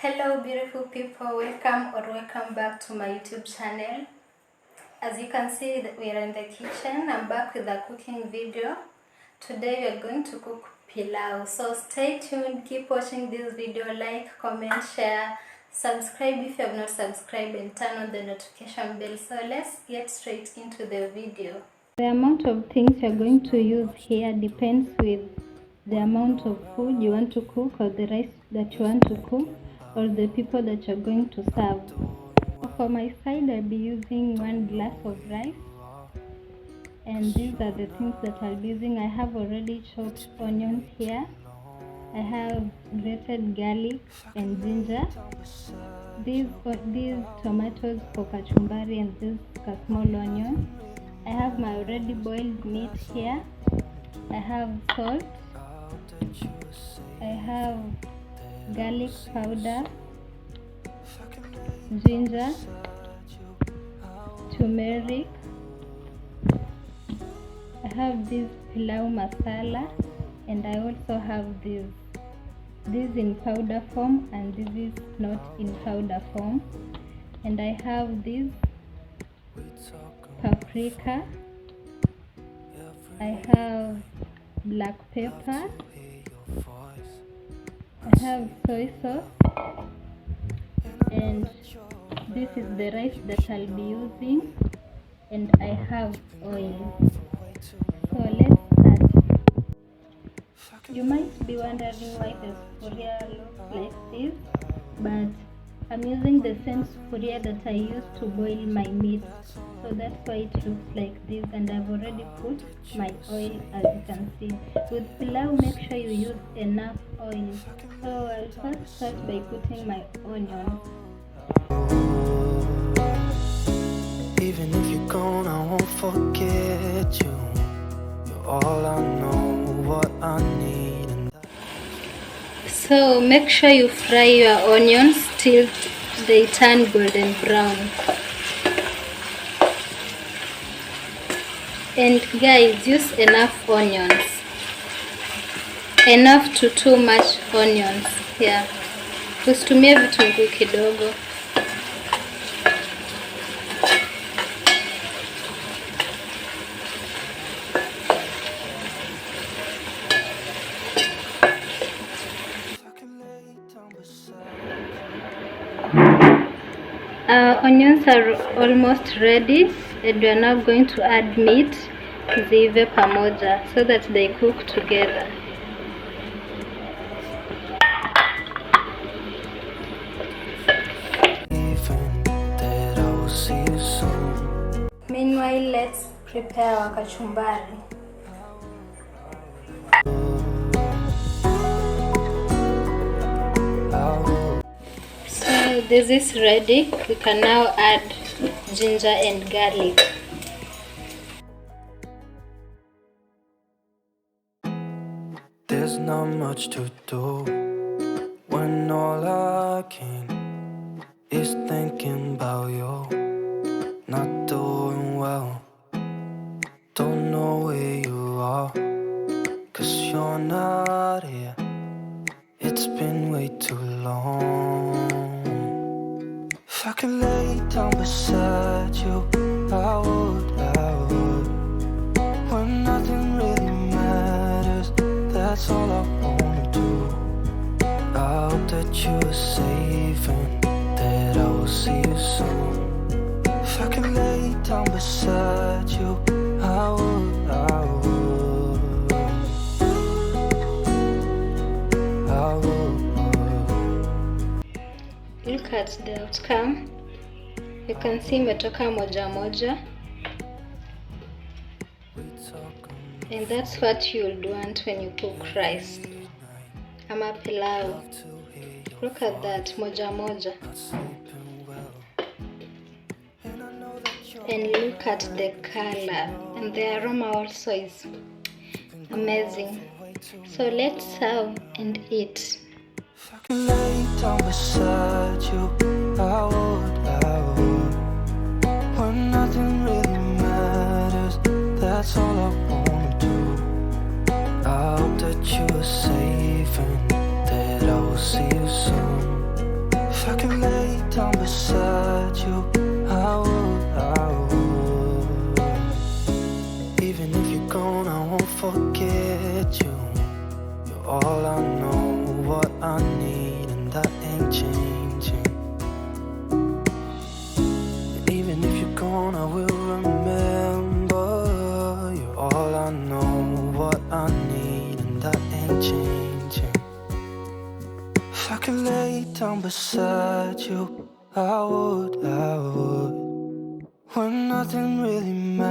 Hello beautiful people, welcome back to my YouTube channel. As you can see, we are in the kitchen. I'm back with a cooking video. Today we are going to cook pilau, so stay tuned, keep watching this video, like, comment, share, subscribe if you have not subscribed, and turn on the notification bell. So let's get straight into the video. The amount of things you're going to use here depends with the amount of food you want to cook, or the rice that you want to cook, or the people that you're going to serve. For my side, I'll be using 1 glass of rice, and these are the things that I'll be using. I have already chopped onions here. I have grated garlic and ginger. These tomatoes for kachumbari, and this a small onion. I have my already boiled meat here. I have salt. I have garlic powder, ginger, turmeric. I have this pilau masala, and I also have this in powder form, and this is not in powder form. And I have this paprika. I have black pepper. I have soy sauce, and this is the rice that I'll be using, and I have oil. So let's start. You might be wondering why the sufuria looks like this, but I'm using the same sufuria that I used to boil my meat, so that's why it looks like this. And I've already put my oil, as you can see. With pilau, make sure you use enough oil. So I'll first start by putting my onions. Even if you're gone, I won't forget you. You're all I know, what I need. So make sure you fry your onions till they turn golden brown. And guys, use enough onions. Enough to too much onions. Yeah. Usitumie vitunguu kidogo. Onions are almost ready, and we are now going to add meat ziive pamoja so that they cook together. Meanwhile, let's prepare our kachumbari. So this is ready. We can now add ginger and garlic. There's not much to do when all I can is thinking about you. Not doing well, don't know where you are, 'cause you're not here. It's been way too long. If I could lay down beside you, I would. When nothing really matters, that's all I wanna do. I hope that you are safe and that I will see you soon. If I could lay down beside you, I would. Look at the outcome. You can see imetoka moja moja, and that's what you'll want when you cook rice ama pilau. Look at that, moja moja. And look at the color, and the aroma also is amazing. So let's serve and eat. If I could lay down beside you, I would. When nothing really matters, that's all I wanna do. I hope that you are safe and that I will see you soon. down beside you, I would. Even if you're gone, I won't forget you. You're all I know, what I need, and that ain't changing. And even if you're gone, I will remember. You're all I know, what I need, and that ain't changing. If I could lay down beside you, I would. When nothing really matters.